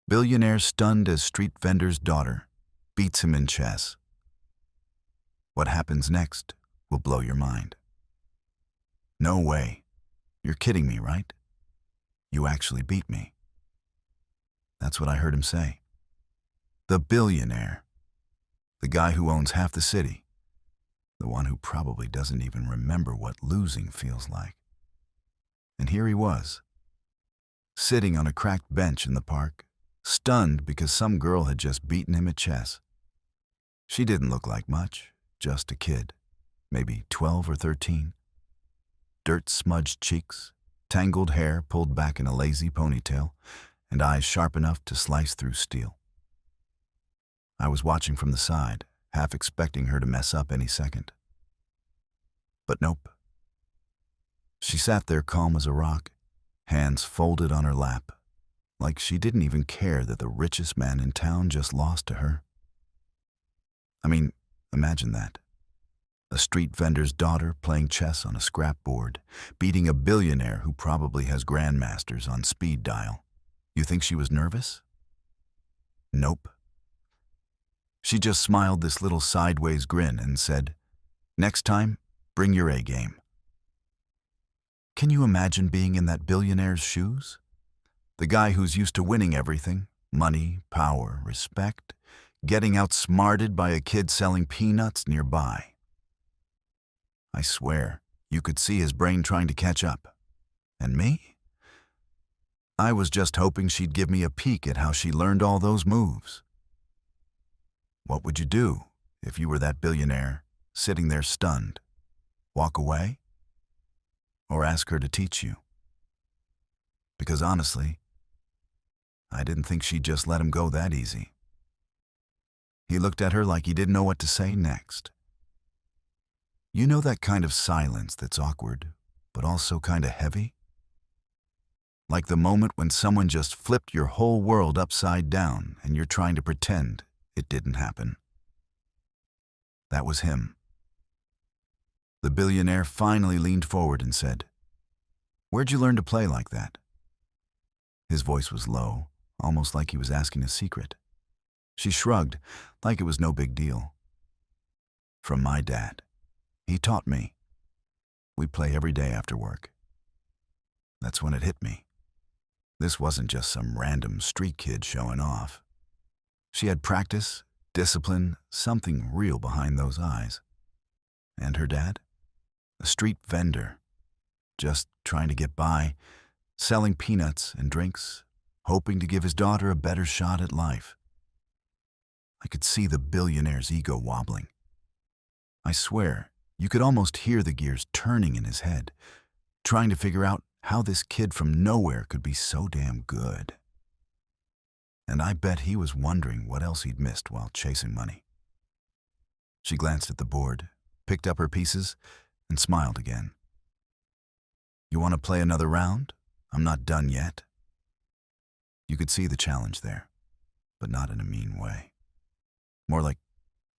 Billionaire stunned as street vendor's daughter beats him in chess. What happens next will blow your mind. No way. You're kidding me, right? You actually beat me. That's what I heard him say. The billionaire. The guy who owns half the city. The one who probably doesn't even remember what losing feels like. And here he was, sitting on a cracked bench in the park, stunned because some girl had just beaten him at chess. She didn't look like much, just a kid, maybe 12 or 13. Dirt-smudged cheeks, tangled hair pulled back in a lazy ponytail, and eyes sharp enough to slice through steel. I was watching from the side, half expecting her to mess up any second. But nope. She sat there calm as a rock, hands folded on her lap, like she didn't even care that the richest man in town just lost to her. I mean, imagine that. A street vendor's daughter playing chess on a scrap board, beating a billionaire who probably has grandmasters on speed dial. You think she was nervous? Nope. She just smiled this little sideways grin and said, "Next time, bring your A game." Can you imagine being in that billionaire's shoes? The guy who's used to winning everything, money, power, respect, getting outsmarted by a kid selling peanuts nearby. I swear, you could see his brain trying to catch up. And me? I was just hoping she'd give me a peek at how she learned all those moves. What would you do if you were that billionaire, sitting there stunned? Walk away? Or ask her to teach you? Because honestly, I didn't think she'd just let him go that easy. He looked at her like he didn't know what to say next. You know that kind of silence that's awkward, but also kind of heavy? Like the moment when someone just flipped your whole world upside down and you're trying to pretend it didn't happen. That was him. The billionaire finally leaned forward and said, "Where'd you learn to play like that?" His voice was low, almost like he was asking a secret. She shrugged, like it was no big deal. "From my dad. He taught me. We play every day after work." That's when it hit me. This wasn't just some random street kid showing off. She had practice, discipline, something real behind those eyes. And her dad? A street vendor, just trying to get by, selling peanuts and drinks, hoping to give his daughter a better shot at life. I could see the billionaire's ego wobbling. I swear, you could almost hear the gears turning in his head, trying to figure out how this kid from nowhere could be so damn good. And I bet he was wondering what else he'd missed while chasing money. She glanced at the board, picked up her pieces, and smiled again. "You want to play another round? I'm not done yet." You could see the challenge there, but not in a mean way. More like,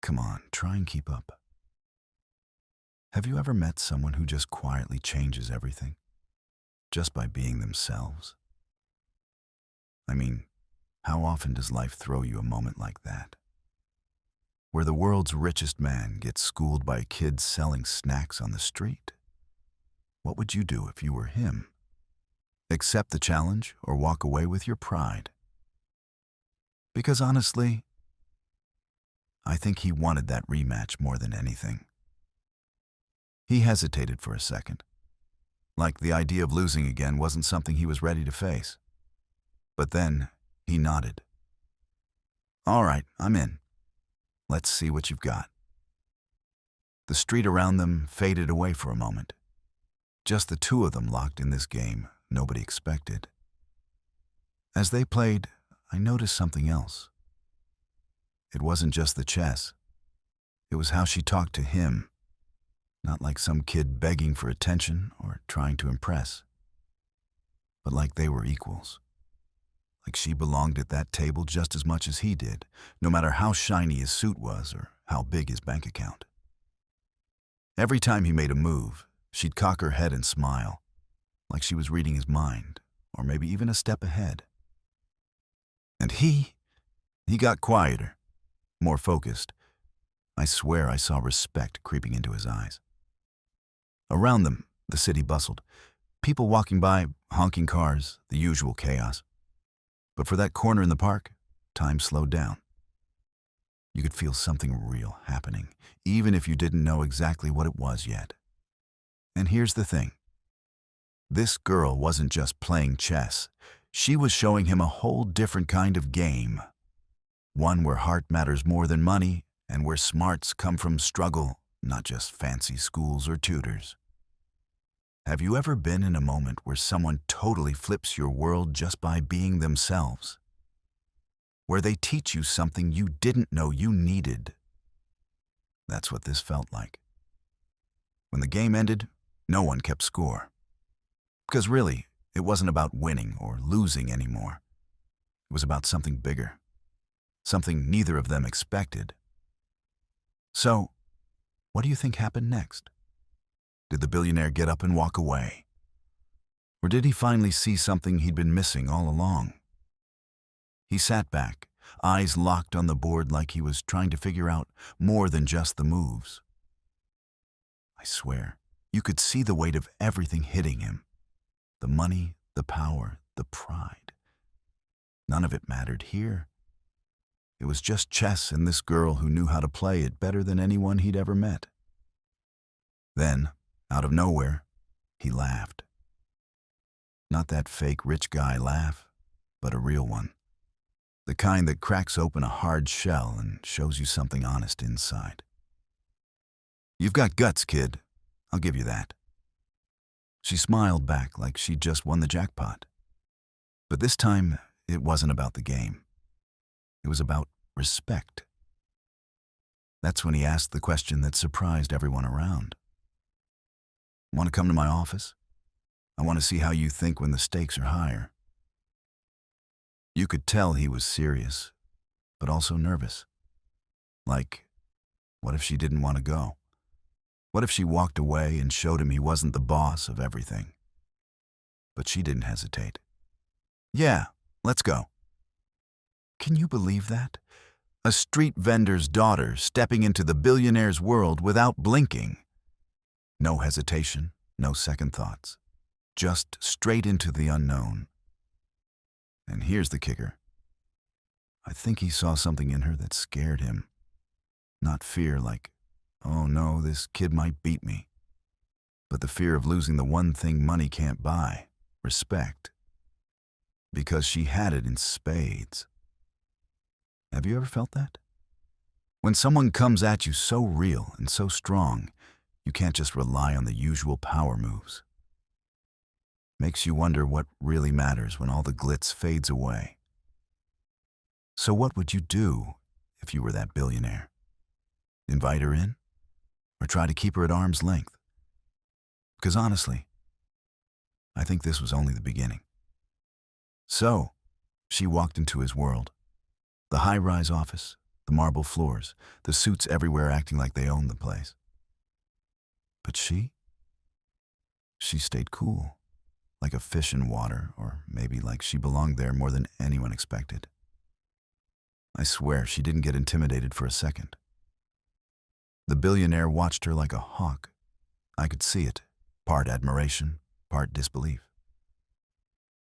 come on, try and keep up. Have you ever met someone who just quietly changes everything, just by being themselves? I mean, how often does life throw you a moment like that? Where the world's richest man gets schooled by a kid selling snacks on the street? What would you do if you were him? Accept the challenge or walk away with your pride? Because honestly, I think he wanted that rematch more than anything. He hesitated for a second, like the idea of losing again wasn't something he was ready to face. But then he nodded. "All right, I'm in. Let's see what you've got." The street around them faded away for a moment. Just the two of them locked in this game nobody expected. As they played, I noticed something else. It wasn't just the chess. It was how she talked to him. Not like some kid begging for attention or trying to impress, but like they were equals. Like she belonged at that table just as much as he did, no matter how shiny his suit was or how big his bank account. Every time he made a move, she'd cock her head and smile, like she was reading his mind, or maybe even a step ahead. And he got quieter, more focused. I swear I saw respect creeping into his eyes. Around them, the city bustled. People walking by, honking cars, the usual chaos. But for that corner in the park, time slowed down. You could feel something real happening, even if you didn't know exactly what it was yet. And here's the thing. This girl wasn't just playing chess. She was showing him a whole different kind of game. One where heart matters more than money, and where smarts come from struggle, not just fancy schools or tutors. Have you ever been in a moment where someone totally flips your world just by being themselves? Where they teach you something you didn't know you needed? That's what this felt like. When the game ended, no one kept score. Because really, it wasn't about winning or losing anymore. It was about something bigger. Something neither of them expected. So, what do you think happened next? Did the billionaire get up and walk away? Or did he finally see something he'd been missing all along? He sat back, eyes locked on the board like he was trying to figure out more than just the moves. I swear, you could see the weight of everything hitting him. The money, the power, the pride. None of it mattered here. It was just chess and this girl who knew how to play it better than anyone he'd ever met. Then, out of nowhere, he laughed. Not that fake rich guy laugh, but a real one. The kind that cracks open a hard shell and shows you something honest inside. You've got guts, kid. I'll give you that. She smiled back like she'd just won the jackpot. But this time, it wasn't about the game. It was about respect. That's when he asked the question that surprised everyone around. Want to come to my office? I want to see how you think when the stakes are higher. You could tell he was serious, but also nervous. Like, what if she didn't want to go? What if she walked away and showed him he wasn't the boss of everything? But she didn't hesitate. Yeah, let's go. Can you believe that? A street vendor's daughter stepping into the billionaire's world without blinking. No hesitation, no second thoughts. Just straight into the unknown. And here's the kicker. I think he saw something in her that scared him. Not fear like, oh no, this kid might beat me. But the fear of losing the one thing money can't buy, respect. Because she had it in spades. Have you ever felt that? When someone comes at you so real and so strong, you can't just rely on the usual power moves. Makes you wonder what really matters when all the glitz fades away. So what would you do if you were that billionaire? Invite her in? Or try to keep her at arm's length? Because honestly, I think this was only the beginning. So, she walked into his world. The high-rise office, the marble floors, the suits everywhere acting like they owned the place. But she stayed cool, like a fish in water, or maybe like she belonged there more than anyone expected. I swear she didn't get intimidated for a second. The billionaire watched her like a hawk. I could see it, part admiration, part disbelief.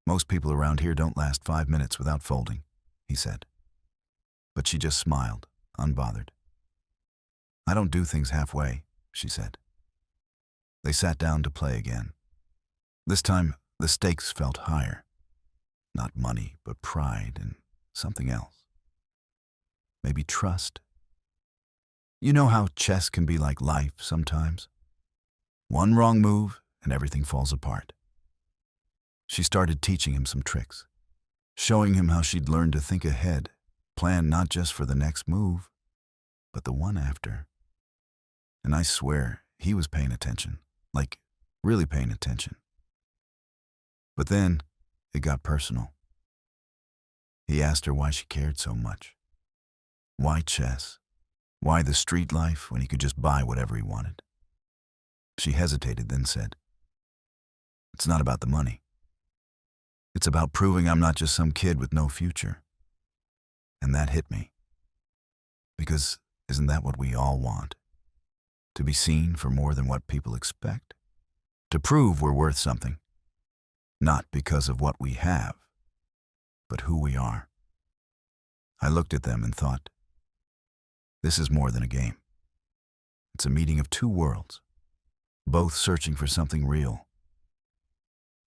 Most people around here don't last 5 minutes without folding, he said. But she just smiled, unbothered. I don't do things halfway, she said. They sat down to play again. This time, the stakes felt higher. Not money, but pride and something else. Maybe trust. You know how chess can be like life sometimes? One wrong move and everything falls apart. She started teaching him some tricks, showing him how she'd learned to think ahead, plan not just for the next move, but the one after. And I swear, he was paying attention, like really paying attention. But then, it got personal. He asked her why she cared so much. Why chess? Why the street life when he could just buy whatever he wanted? She hesitated, then said, "It's not about the money. It's about proving I'm not just some kid with no future. And that hit me. Because isn't that what we all want? To be seen for more than what people expect? To prove we're worth something. Not because of what we have, but who we are. I looked at them and thought, this is more than a game. It's a meeting of two worlds, both searching for something real.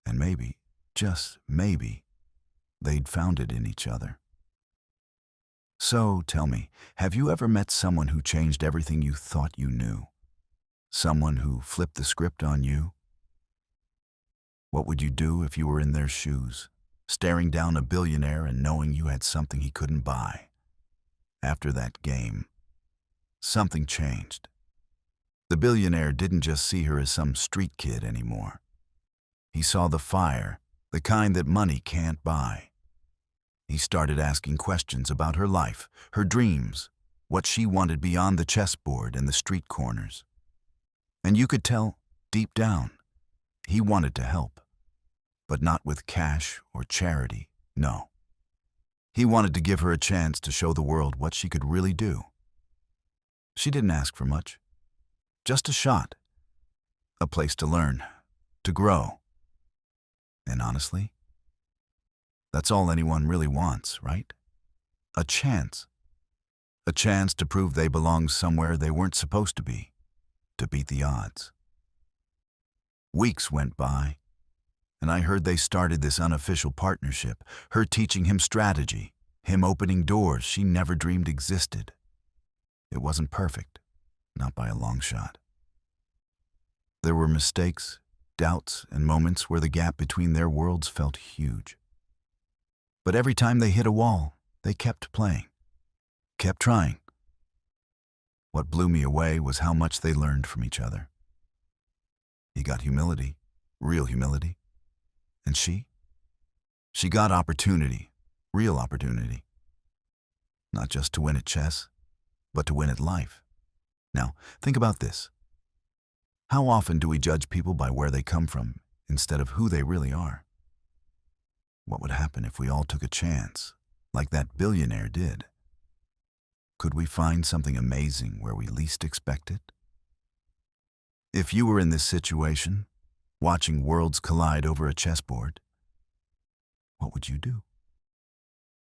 And maybe, just maybe, they'd found it in each other. So, tell me, have you ever met someone who changed everything you thought you knew? Someone who flipped the script on you? What would you do if you were in their shoes, staring down a billionaire and knowing you had something he couldn't buy? After that game, something changed. The billionaire didn't just see her as some street kid anymore. He saw the fire, the kind that money can't buy. He started asking questions about her life, her dreams, what she wanted beyond the chessboard and the street corners. And you could tell, deep down, he wanted to help. But not with cash or charity, no. He wanted to give her a chance to show the world what she could really do. She didn't ask for much. Just a shot. A place to learn, to grow. And honestly, that's all anyone really wants, right? A chance. A chance to prove they belong somewhere they weren't supposed to be, to beat the odds. Weeks went by, and I heard they started this unofficial partnership, her teaching him strategy, him opening doors she never dreamed existed. It wasn't perfect, not by a long shot. There were mistakes, doubts, and moments where the gap between their worlds felt huge. But every time they hit a wall, they kept playing, kept trying. What blew me away was how much they learned from each other. He got humility, real humility. And she got opportunity, real opportunity. Not just to win at chess, but to win at life. Now, think about this. How often do we judge people by where they come from instead of who they really are? What would happen if we all took a chance, like that billionaire did? Could we find something amazing where we least expect it? If you were in this situation, watching worlds collide over a chessboard, what would you do?